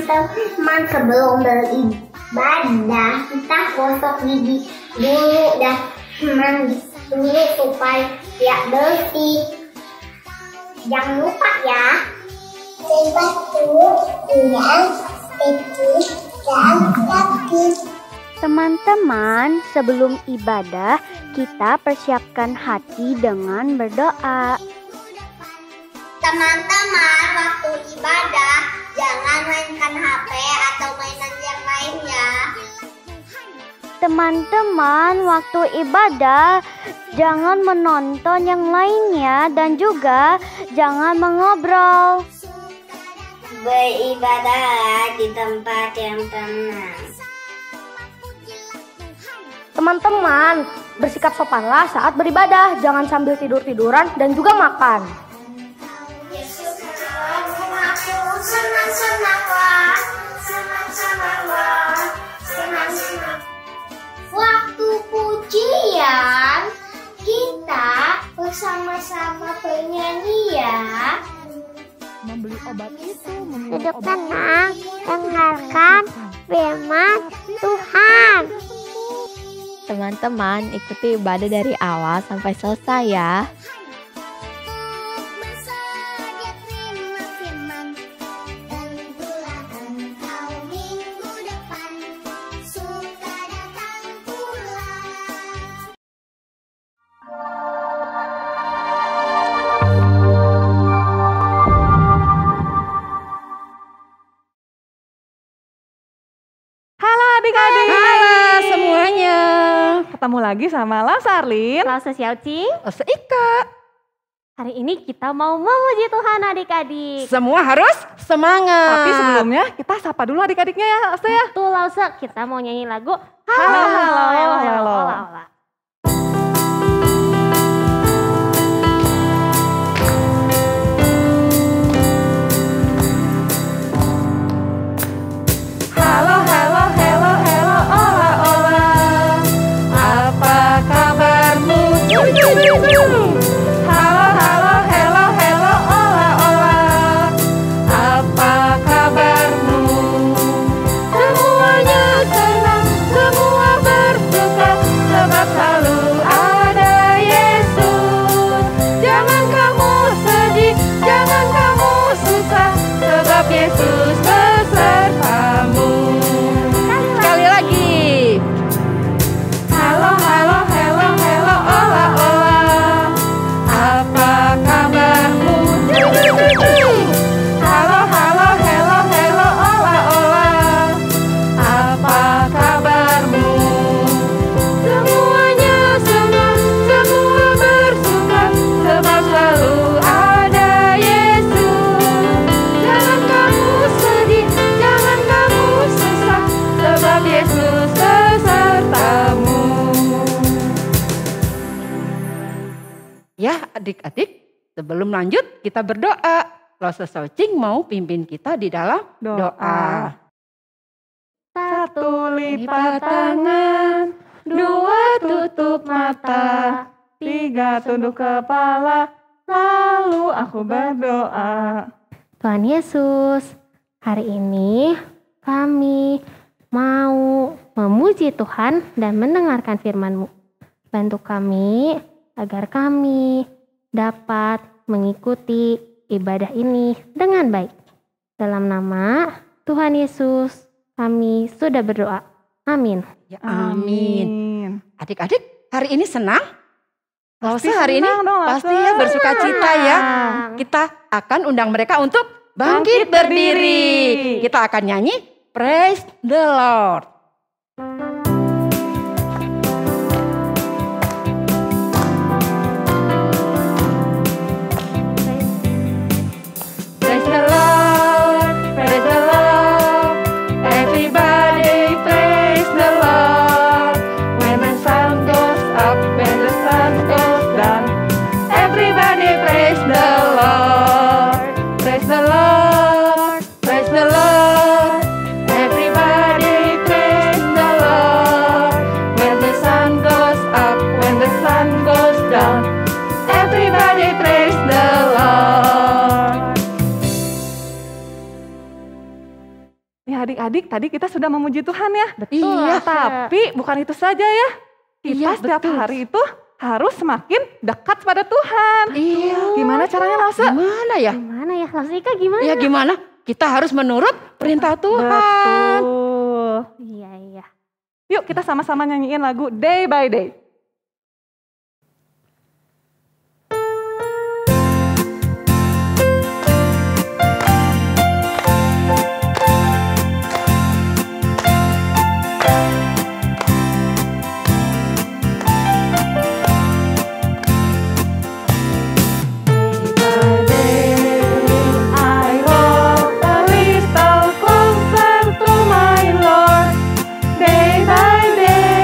teman-teman, sebelum beribadah kita gosok gigi dulu dan mandi dulu supaya bersih. Jangan lupa ya, batu yang bersih dan rapi. Teman-teman, sebelum ibadah kita persiapkan hati dengan berdoa. Teman-teman, waktu ibadah jangan mainkan HP atau mainan yang lainnya. Teman-teman, waktu ibadah jangan menonton yang lainnya dan juga jangan mengobrol. Beribadah di tempat yang tenang. Teman-teman, bersikap sopanlah saat beribadah, jangan sambil tidur-tiduran dan juga makan. Waktu pujian kita bersama-sama bernyanyi ya. Membeli obat itu, Duduk tenang, dengarkan firman Tuhan. Teman-teman, ikuti ibadah dari awal sampai selesai ya. Adik-adik. Halo semuanya. Ketemu lagi sama Lasarlin. Lause Xiaoqing, Lause Ika. hari ini kita mau memuji Tuhan adik-adik. Semua harus semangat. Tapi sebelumnya kita sapa dulu adik-adiknya ya, Lause ya. Tuh Lause, kita mau nyanyi lagu Halo, halo, halo. Hola. Halo, halo, halo, halo, ola, ola. Apa kabarmu? Halo, halo, halo, halo, ola, ola. Apa kabarmu? Semuanya senang, semua bersuka, sebab selalu ada Yesus. Jangan kamu sedih, jangan kamu susah, sebab Yesus besertamu. Sekali lagi. Halo, halo, halo, halo, ola, ola. Apa kabarmu? Halo, halo, halo, halo, ola, ola. Apa kabarmu? Semuanya senang, semua bersuka, sebab selalu ada Yesus. Jangan kamu sedih, jangan kamu susah, sebab Yesus besertamu. Ya adik-adik, sebelum lanjut kita berdoa. Lause Xiaoqing mau pimpin kita di dalam doa. Satu lipat tangan, dua tutup mata, tiga tunduk kepala, lalu aku berdoa. Tuhan Yesus, hari ini kami mau memuji Tuhan dan mendengarkan firman-Mu. Bantu kami agar kami dapat mengikuti ibadah ini dengan baik. Dalam nama Tuhan Yesus, kami sudah berdoa. Amin. Ya amin. Adik-adik hari ini senang? Lause Pasti hari ini senang dong, Lause. pasti ya bersuka cita ya. Kita akan undang mereka untuk bangkit berdiri. Kita akan nyanyi Praise the Lord. Adik-adik, tadi kita sudah memuji Tuhan ya. Betul. Iya, Tapi bukan itu saja ya. Kita Iya, setiap betul. hari itu harus semakin dekat pada Tuhan. Iya. Gimana caranya, Lause? Gimana ya? Gimana ya? Laksika gimana? Ya gimana? Kita harus menurut perintah Tuhan. Betul. Iya, iya. Yuk kita sama-sama nyanyiin lagu Day by Day. I walk a little closer to my Lord. Day by day,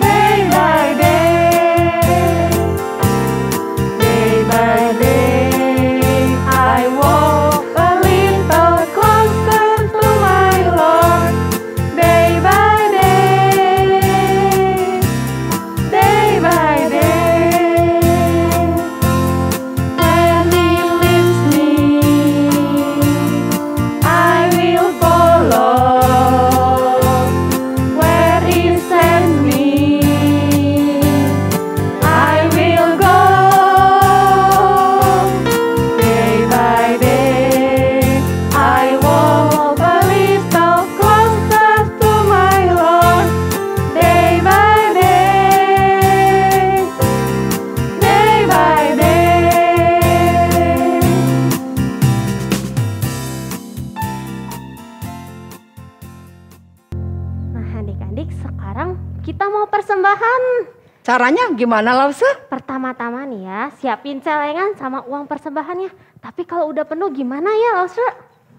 day by day, day by day, I walk a little closer to my Lord. Day by day, day by day. When He leads me, I will follow. Where He sends me, I will go. Day by day, I walk a little closer to my Lord. Day by day, day by day. Nah, adik-adik, sekarang kita mau persembahan. Caranya gimana, Lause? Pertama-tama nih ya, siapin celengan sama uang persembahannya. Tapi kalau udah penuh gimana ya, Lausra?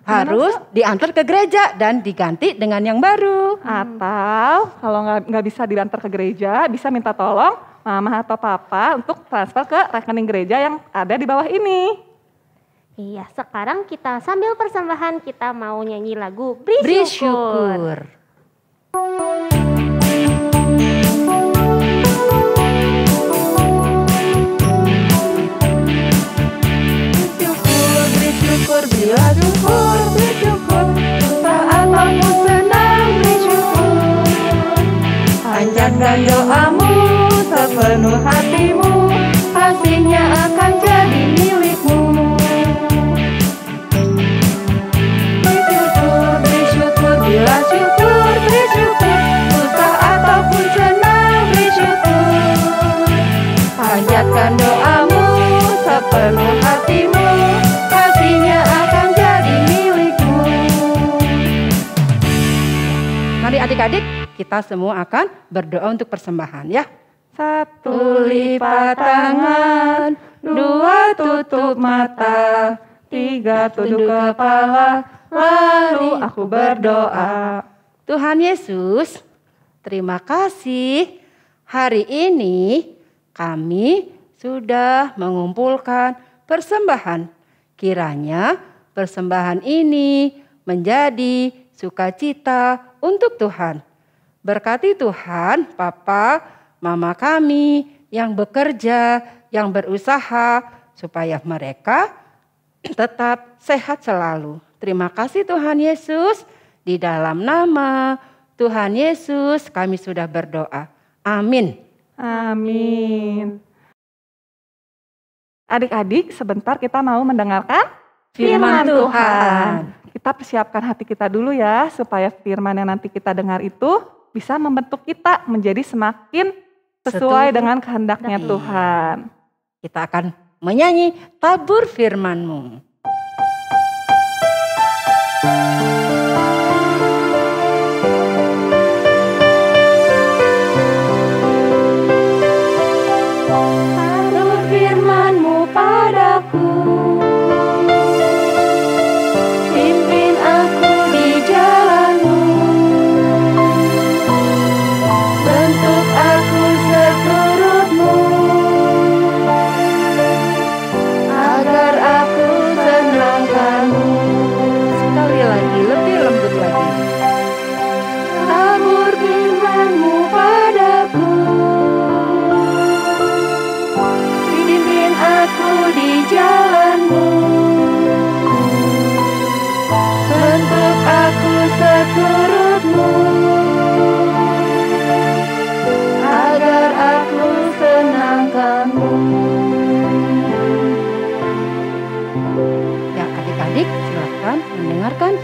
Harus diantar ke gereja dan diganti dengan yang baru. Atau kalau nggak bisa diantar ke gereja, bisa minta tolong mama atau papa untuk transfer ke rekening gereja yang ada di bawah ini. Iya, sekarang kita sambil persembahan kita mau nyanyi lagu Beri Beri Syukur. syukur. Beri syukur, berilah syukur, beri syukur. Saat kamu senang, beri syukur. Panjatkan doamu sepenuh hatimu, kasihnya akan jadi milikmu. Beri syukur, berilah syukur, beri syukur. Susah ataupun senang, beri syukur. Panjatkan doamu sepenuh hatimu, kasihnya akan jadi milikmu. Mari adik-adik, kita semua akan berdoa untuk persembahan ya. Satu lipat tangan, dua tutup mata, tiga tunduk kepala, lalu aku berdoa. Tuhan Yesus, terima kasih. Hari ini kami sudah mengumpulkan persembahan. Kiranya persembahan ini menjadi sukacita untuk Tuhan. Berkati Tuhan, Papa, Mama kami yang bekerja, yang berusaha, supaya mereka tetap sehat selalu. Terima kasih Tuhan Yesus, di dalam nama Tuhan Yesus kami sudah berdoa. Amin. Amin. Adik-adik, sebentar kita mau mendengarkan firman Tuhan. Kita persiapkan hati kita dulu ya, supaya firman yang nanti kita dengar itu bisa membentuk kita menjadi semakin sesuai Setuju. dengan kehendaknya Iya. Tuhan. Kita akan menyanyi tabur firman-Mu. Tabur firman-Mu padaku, pimpin aku di jalan-Mu, bentuk aku seturut-Mu, agar aku senangkan-Mu. Sekali lagi, lebih lembut lagi. Tabur firman-Mu padaku, pimpin aku di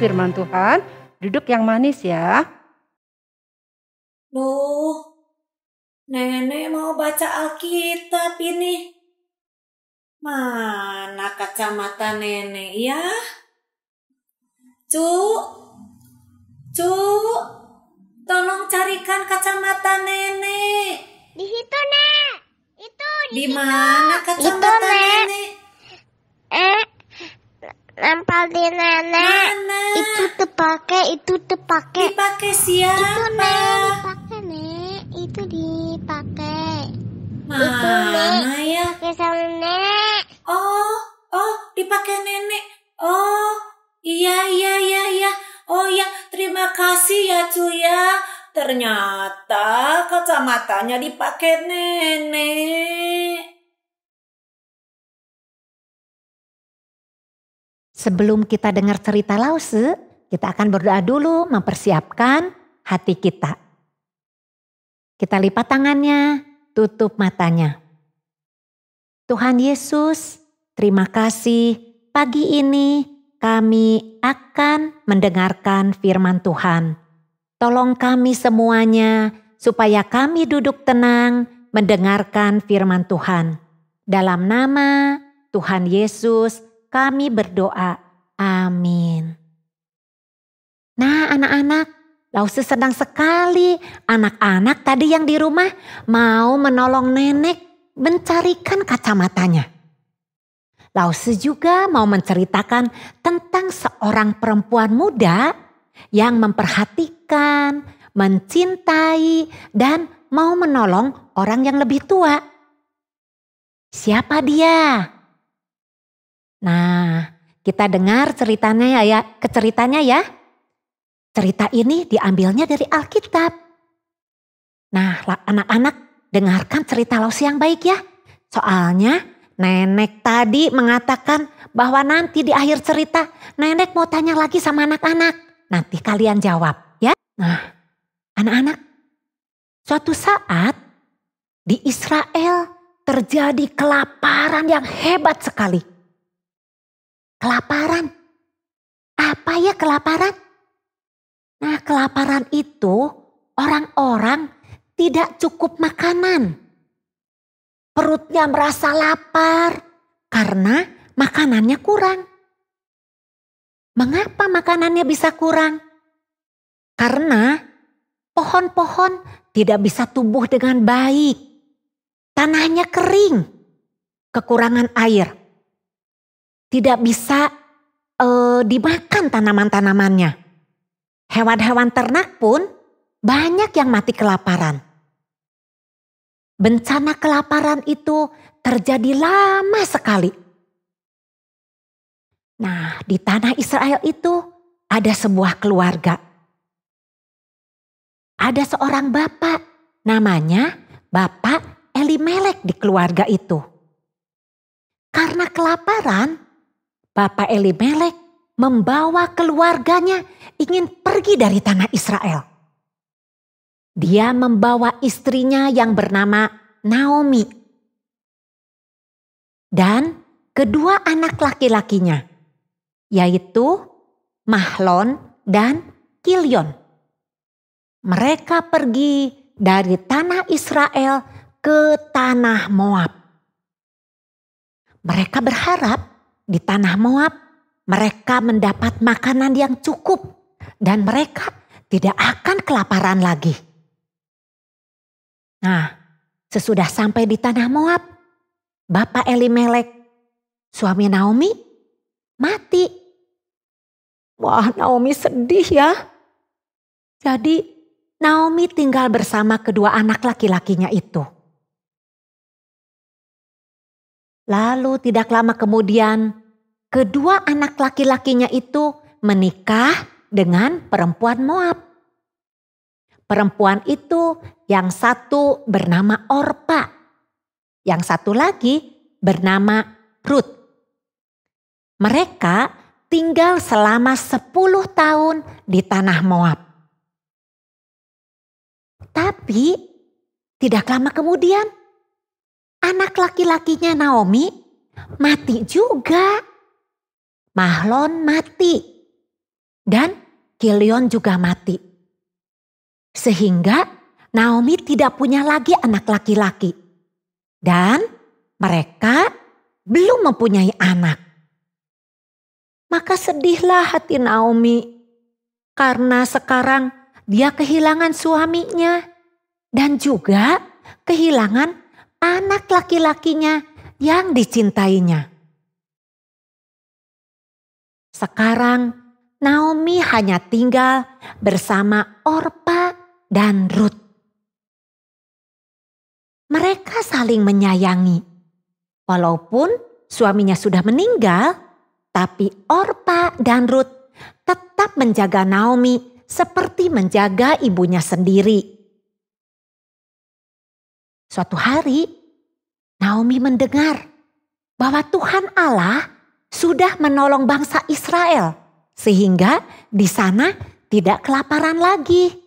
firman Tuhan. Duduk yang manis ya. Duh, Nenek mau baca Alkitab ini. Mana kacamata Nenek ya? Tolong carikan kacamata Nenek. Di situ, Nek. Itu Di mana kacamata Nek. Nenek? Nempel di Nenek. Mana? Itu terpakai. Dipakai siapa? Itu, Nek, dipakai, Nek. Itu dipakai. Mana ya? Pakai sama Nek. Oh, dipakai Nenek. Oh, iya. Oh ya, terima kasih ya cuy ya. Ternyata kacamatanya dipakai Nenek. Sebelum kita dengar cerita Lause, kita akan berdoa dulu mempersiapkan hati kita. Kita lipat tangannya, tutup matanya. Tuhan Yesus, terima kasih pagi ini kami akan mendengarkan firman Tuhan. Tolong kami semuanya supaya kami duduk tenang mendengarkan firman Tuhan. Dalam nama Tuhan Yesus kami berdoa. Amin. Nah anak-anak, Lause senang sekali anak-anak tadi yang di rumah mau menolong nenek mencarikan kacamatanya. Lause juga mau menceritakan tentang seorang perempuan muda yang memperhatikan, mencintai, dan mau menolong orang yang lebih tua. Siapa dia? Nah, kita dengar ceritanya ya. Cerita ini diambilnya dari Alkitab. Nah, anak-anak dengarkan cerita Lause yang baik ya. Soalnya nenek tadi mengatakan bahwa nanti di akhir cerita nenek mau tanya lagi sama anak-anak. Nanti kalian jawab ya. Nah anak-anak, suatu saat di Israel terjadi kelaparan yang hebat sekali. Kelaparan? Apa ya kelaparan? Nah kelaparan itu orang-orang tidak cukup makanan. Perutnya merasa lapar karena makanannya kurang. Mengapa makanannya bisa kurang? Karena pohon-pohon tidak bisa tumbuh dengan baik. Tanahnya kering, kekurangan air. Tidak bisa dimakan tanaman-tanamannya. Hewan-hewan ternak pun banyak yang mati kelaparan. Bencana kelaparan itu terjadi lama sekali. Nah, di tanah Israel itu ada sebuah keluarga. Ada seorang bapak, namanya Bapak Elimelek di keluarga itu. Karena kelaparan, Bapak Elimelek membawa keluarganya ingin pergi dari tanah Israel. Dia membawa istrinya yang bernama Naomi dan kedua anak laki-lakinya, yaitu Mahlon dan Kilion. Mereka pergi dari tanah Israel ke tanah Moab. Mereka berharap di tanah Moab mereka mendapat makanan yang cukup dan mereka tidak akan kelaparan lagi. Nah, sesudah sampai di tanah Moab, Bapak Elimelek, suami Naomi, mati. Wah, Naomi sedih ya. Jadi Naomi tinggal bersama kedua anak laki-lakinya itu. Lalu tidak lama kemudian, kedua anak laki-lakinya itu menikah dengan perempuan Moab. Perempuan itu yang satu bernama Orpa, yang satu lagi bernama Rut. Mereka tinggal selama 10 tahun di tanah Moab. Tapi tidak lama kemudian anak laki-lakinya Naomi mati juga. Mahlon mati. dan Kilion juga mati. Sehingga Naomi tidak punya lagi anak laki-laki. Dan mereka belum mempunyai anak. Maka sedihlah hati Naomi karena sekarang dia kehilangan suaminya dan juga kehilangan anak laki-lakinya yang dicintainya. Sekarang Naomi hanya tinggal bersama Orpa dan Rut. Mereka saling menyayangi. Walaupun suaminya sudah meninggal, tapi Orpa dan Rut tetap menjaga Naomi seperti menjaga ibunya sendiri. Suatu hari, Naomi mendengar bahwa Tuhan Allah sudah menolong bangsa Israel, sehingga di sana tidak kelaparan lagi.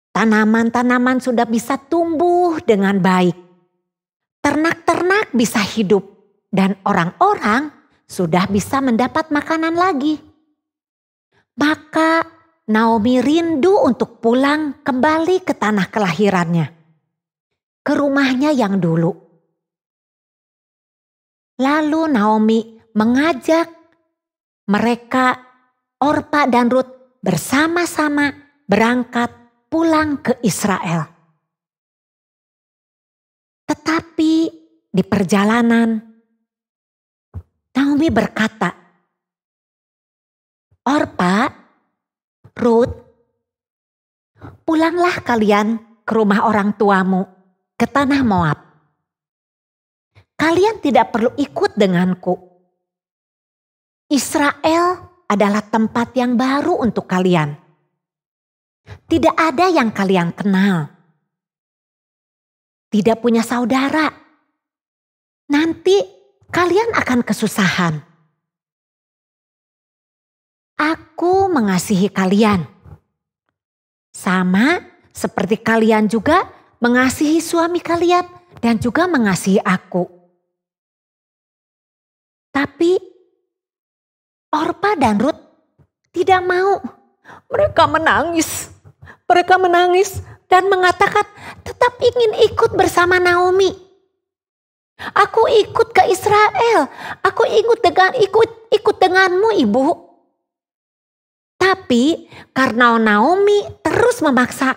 Tanaman-tanaman sudah bisa tumbuh dengan baik. Ternak-ternak bisa hidup dan orang-orang sudah bisa mendapat makanan lagi. Maka Naomi rindu untuk pulang kembali ke tanah kelahirannya, ke rumahnya yang dulu. Lalu Naomi mengajak mereka, Orpa dan Rut, bersama-sama berangkat pulang ke Israel. Tetapi di perjalanan, Naomi berkata, Orpa, Rut, pulanglah kalian ke rumah orang tuamu, ke tanah Moab. Kalian tidak perlu ikut denganku. Israel adalah tempat yang baru untuk kalian. Tidak ada yang kalian kenal. Tidak punya saudara. Nanti kalian akan kesusahan. Aku mengasihi kalian. Sama seperti kalian juga mengasihi suami kalian dan juga mengasihi aku. Tapi Orpa dan Rut tidak mau. Mereka menangis. Mereka menangis dan mengatakan tetap ingin ikut bersama Naomi. Aku ikut ke Israel. Aku ikut denganmu, Ibu. Tapi karena Naomi terus memaksa,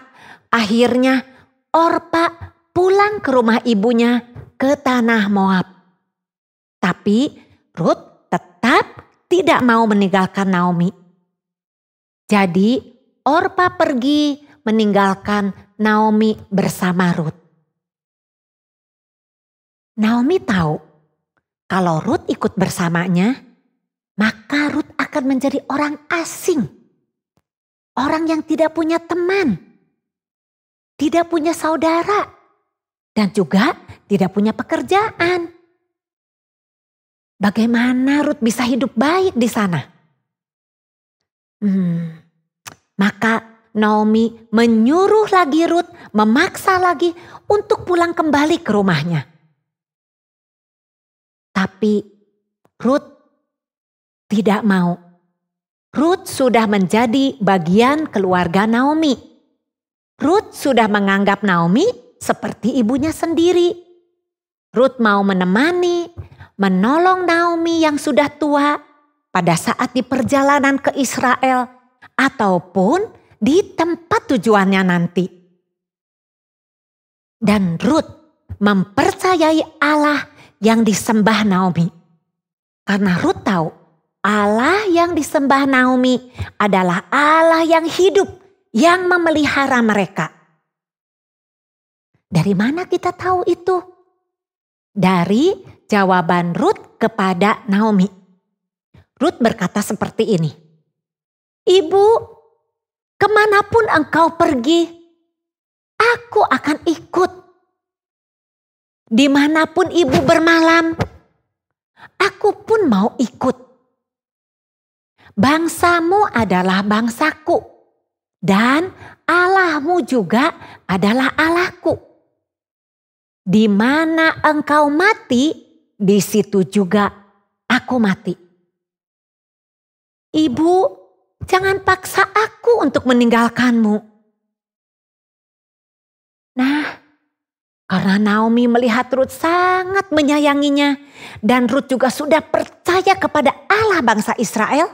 akhirnya Orpa pulang ke rumah ibunya ke tanah Moab. Tapi Rut tetap tidak mau meninggalkan Naomi. Jadi Orpa pergi meninggalkan Naomi bersama Rut. Naomi tahu kalau Rut ikut bersamanya, maka Rut akan menjadi orang asing. Orang yang tidak punya teman, tidak punya saudara, dan juga tidak punya pekerjaan. Bagaimana Rut bisa hidup baik di sana? Maka Naomi menyuruh lagi Rut, memaksa lagi untuk pulang kembali ke rumahnya. Tapi Rut tidak mau. Rut sudah menjadi bagian keluarga Naomi. Rut sudah menganggap Naomi seperti ibunya sendiri. Rut mau menemani, menolong Naomi yang sudah tua pada saat di perjalanan ke Israel ataupun di tempat tujuannya nanti. Dan Rut mempercayai Allah yang disembah Naomi. Karena Rut tahu Allah yang disembah Naomi adalah Allah yang hidup, yang memelihara mereka. Dari mana kita tahu itu? Dari jawaban Rut kepada Naomi. Rut berkata seperti ini. Ibu, kemanapun engkau pergi, aku akan ikut. Dimanapun ibu bermalam, aku pun mau ikut. Bangsamu adalah bangsaku, dan Allahmu juga adalah Allahku. Di mana engkau mati, di situ juga aku mati. Ibu, Jangan paksa aku untuk meninggalkanmu. Nah, karena Naomi melihat Ruth sangat menyayanginya dan Ruth juga sudah percaya kepada Allah bangsa Israel,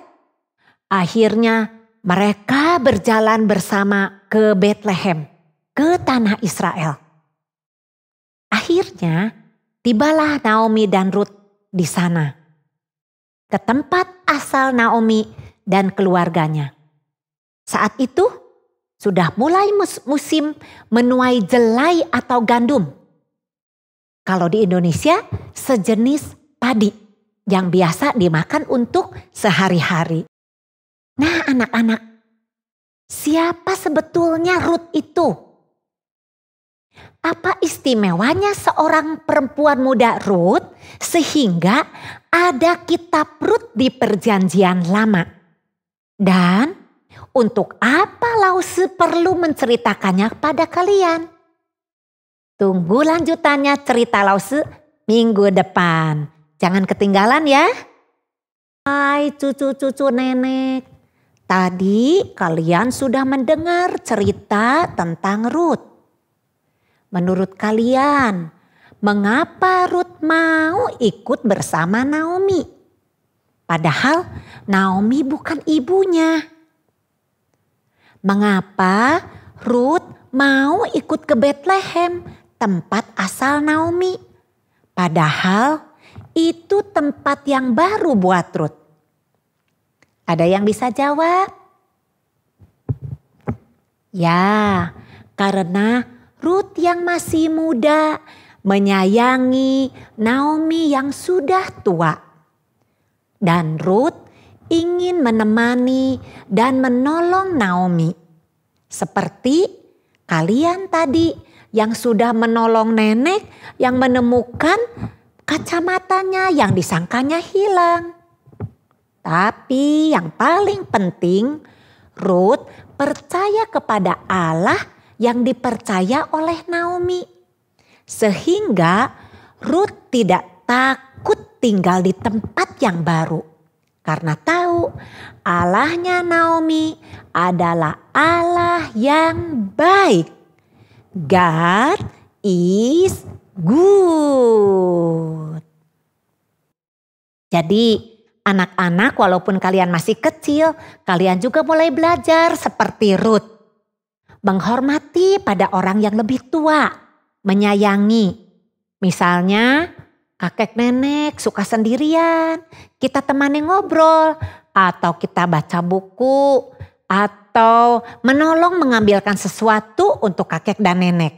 akhirnya mereka berjalan bersama ke Bethlehem, ke tanah Israel. Akhirnya tibalah Naomi dan Ruth di sana, ke tempat asal Naomi dan keluarganya. Saat itu sudah mulai musim menuai jelai atau gandum. Kalau di Indonesia sejenis padi yang biasa dimakan untuk sehari-hari. Nah anak-anak, siapa sebetulnya Ruth itu? Apa istimewanya seorang perempuan muda Ruth sehingga ada kitab Ruth di Perjanjian Lama? Dan untuk apa Lause perlu menceritakannya kepada kalian? Tunggu lanjutannya cerita Lause minggu depan. Jangan ketinggalan ya. Hai cucu-cucu nenek. Tadi kalian sudah mendengar cerita tentang Ruth. Menurut kalian, mengapa Ruth mau ikut bersama Naomi? Padahal Naomi bukan ibunya. Mengapa Ruth mau ikut ke Bethlehem, tempat asal Naomi? Padahal itu tempat yang baru buat Ruth. Ada yang bisa jawab? Ya, karena Ruth yang masih muda menyayangi Naomi yang sudah tua. Dan Ruth ingin menemani dan menolong Naomi. Seperti kalian tadi yang sudah menolong nenek yang menemukan kacamatanya yang disangkanya hilang. Tapi yang paling penting, Ruth percaya kepada Allah yang dipercaya oleh Naomi. Sehingga Ruth tidak takut tinggal di tempat yang baru. Karena tahu Allahnya Naomi adalah Allah yang baik. God is good. Jadi anak-anak walaupun kalian masih kecil, kalian juga mulai belajar seperti Ruth. Menghormati pada orang yang lebih tua, menyayangi. Misalnya kakek nenek suka sendirian, kita temani ngobrol, atau kita baca buku, atau menolong mengambilkan sesuatu untuk kakek dan nenek.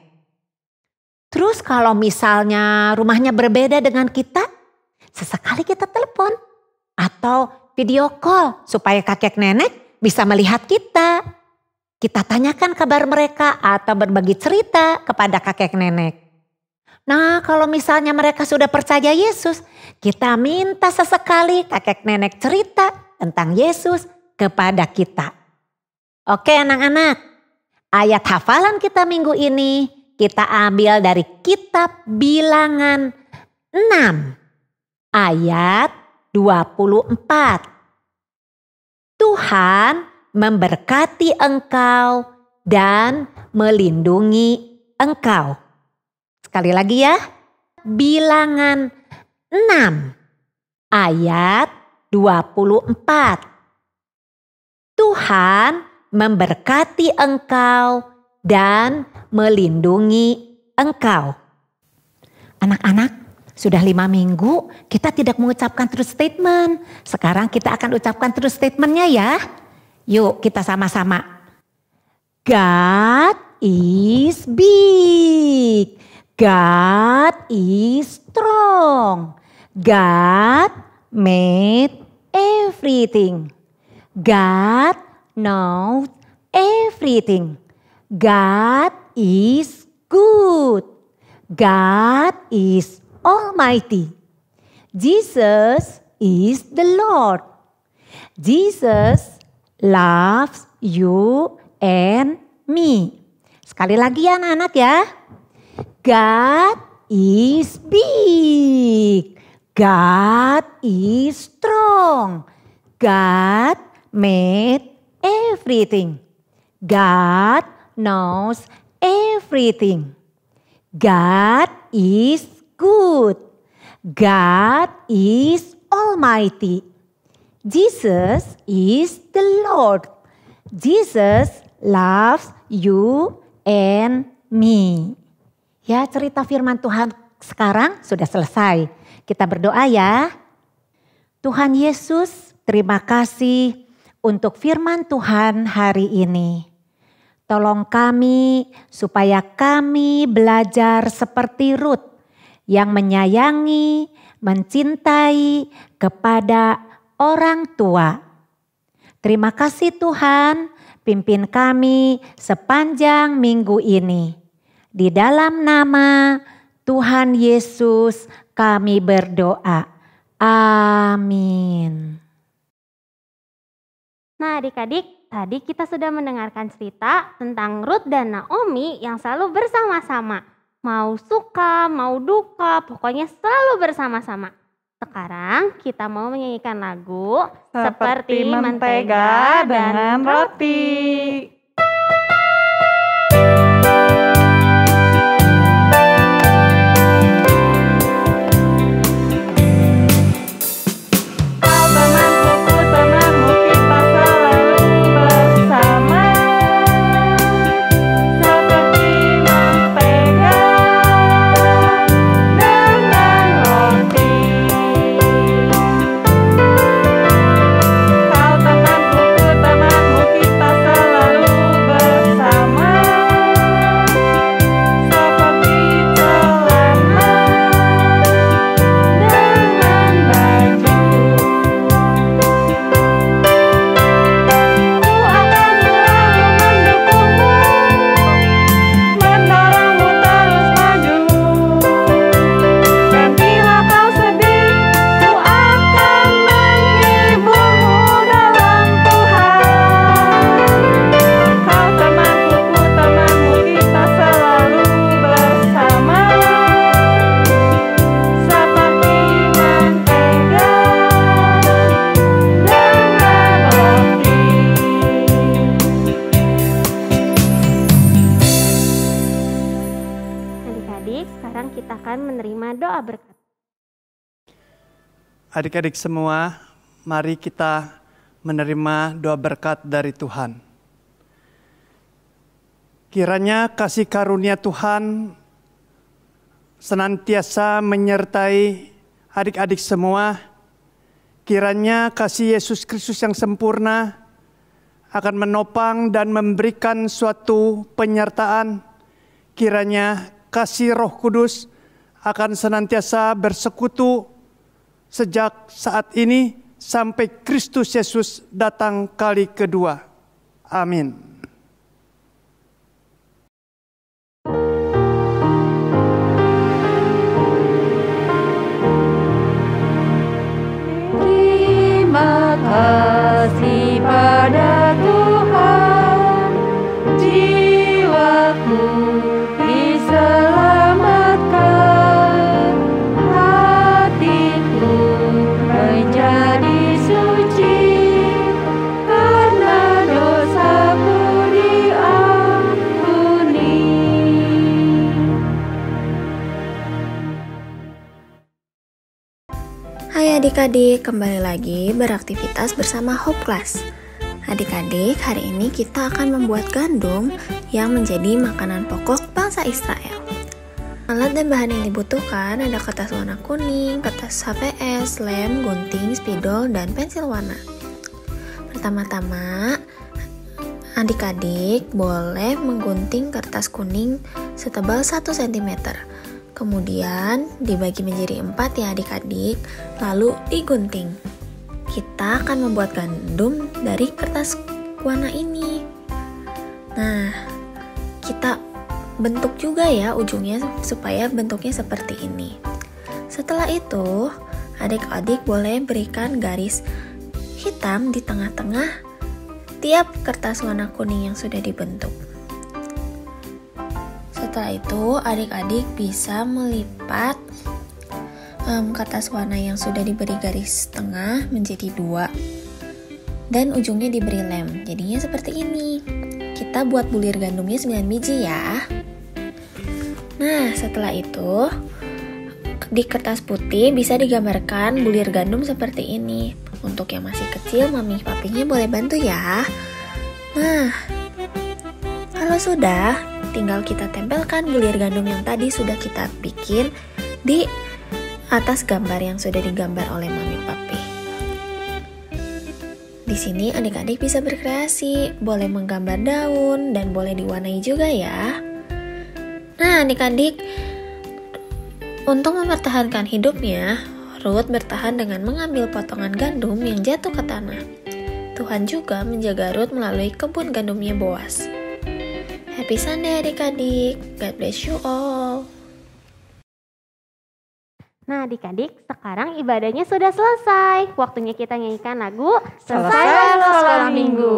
Terus kalau misalnya rumahnya berbeda dengan kita, sesekali kita telepon atau video call supaya kakek nenek bisa melihat kita. Kita tanyakan kabar mereka atau berbagi cerita kepada kakek nenek. Nah kalau misalnya mereka sudah percaya Yesus, kita minta sesekali kakek nenek cerita tentang Yesus kepada kita. Oke anak-anak, ayat hafalan kita minggu ini kita ambil dari kitab Bilangan 6 ayat 24. Tuhan memberkati engkau dan melindungi engkau. Sekali lagi ya, Bilangan 6 ayat 24. Tuhan memberkati engkau dan melindungi engkau. Anak-anak, sudah 5 minggu kita tidak mengucapkan true statement. Sekarang kita akan ucapkan true statementnya ya. Yuk kita sama-sama. God is big. God is strong. God made everything. God knows everything. God is good. God is almighty. Jesus is the Lord. Jesus loves you and me. Sekali lagi ya anak-anak ya. God is big. God is strong. God made everything. God knows everything. God is good. God is almighty. Jesus is the Lord. Jesus loves you and me. Ya, cerita firman Tuhan sekarang sudah selesai. Kita berdoa ya. Tuhan Yesus, terima kasih untuk firman Tuhan hari ini. Tolong kami supaya kami belajar seperti Ruth yang menyayangi, mencintai kepada orang tua. Terima kasih Tuhan, pimpin kami sepanjang minggu ini. Di dalam nama Tuhan Yesus kami berdoa. Amin. Nah adik-adik, tadi kita sudah mendengarkan cerita tentang Ruth dan Naomi yang selalu bersama-sama. Mau suka, mau duka, pokoknya selalu bersama-sama. Sekarang kita mau menyanyikan lagu Seperti Mentega dan Roti. Adik-adik semua, mari kita menerima doa berkat dari Tuhan. Kiranya kasih karunia Tuhan senantiasa menyertai adik-adik semua. Kiranya kasih Yesus Kristus yang sempurna akan menopang dan memberikan suatu penyertaan. Kiranya kasih Roh Kudus akan senantiasa bersekutu sejak saat ini sampai Kristus Yesus datang kali kedua. Amin. Terima kasih pada Tuhan, jiwaku diselamatkan, hatiku menjadi suci karena dosaku diampuni. Hai adik-adik, kembali lagi beraktivitas bersama Hope Class. Adik-adik, hari ini kita akan membuat gandum yang menjadi makanan pokok bangsa Israel. Alat dan bahan yang dibutuhkan ada kertas warna kuning, kertas HVS, lem, gunting, spidol, dan pensil warna. Pertama-tama, adik-adik boleh menggunting kertas kuning setebal 1 cm. Kemudian dibagi menjadi 4 ya adik-adik, lalu digunting. Kita akan membuat gandum dari kertas warna ini. Nah, kita bentuk juga ya ujungnya supaya bentuknya seperti ini. Setelah itu, adik-adik boleh berikan garis hitam di tengah-tengah tiap kertas warna kuning yang sudah dibentuk. Setelah itu, adik-adik bisa melipat kertas warna yang sudah diberi garis tengah menjadi 2. dan ujungnya diberi lem. Jadinya seperti ini. Kita buat bulir gandumnya 9 biji ya. Nah, setelah itu di kertas putih bisa digambarkan bulir gandum seperti ini. Untuk yang masih kecil, mami papinya boleh bantu ya. Nah, kalau sudah, tinggal kita tempelkan bulir gandum yang tadi sudah kita bikin di atas gambar yang sudah digambar oleh mami papi. Di sini adik-adik bisa berkreasi, boleh menggambar daun dan boleh diwarnai juga ya. Nah, adik-adik, untuk mempertahankan hidupnya, Ruth bertahan dengan mengambil potongan gandum yang jatuh ke tanah. Tuhan juga menjaga Ruth melalui kebun gandumnya Boas. Happy Sunday adik-adik, God bless you all. Nah adik-adik, sekarang ibadahnya sudah selesai. Waktunya kita nyanyikan lagu Selesai Sekolah Minggu.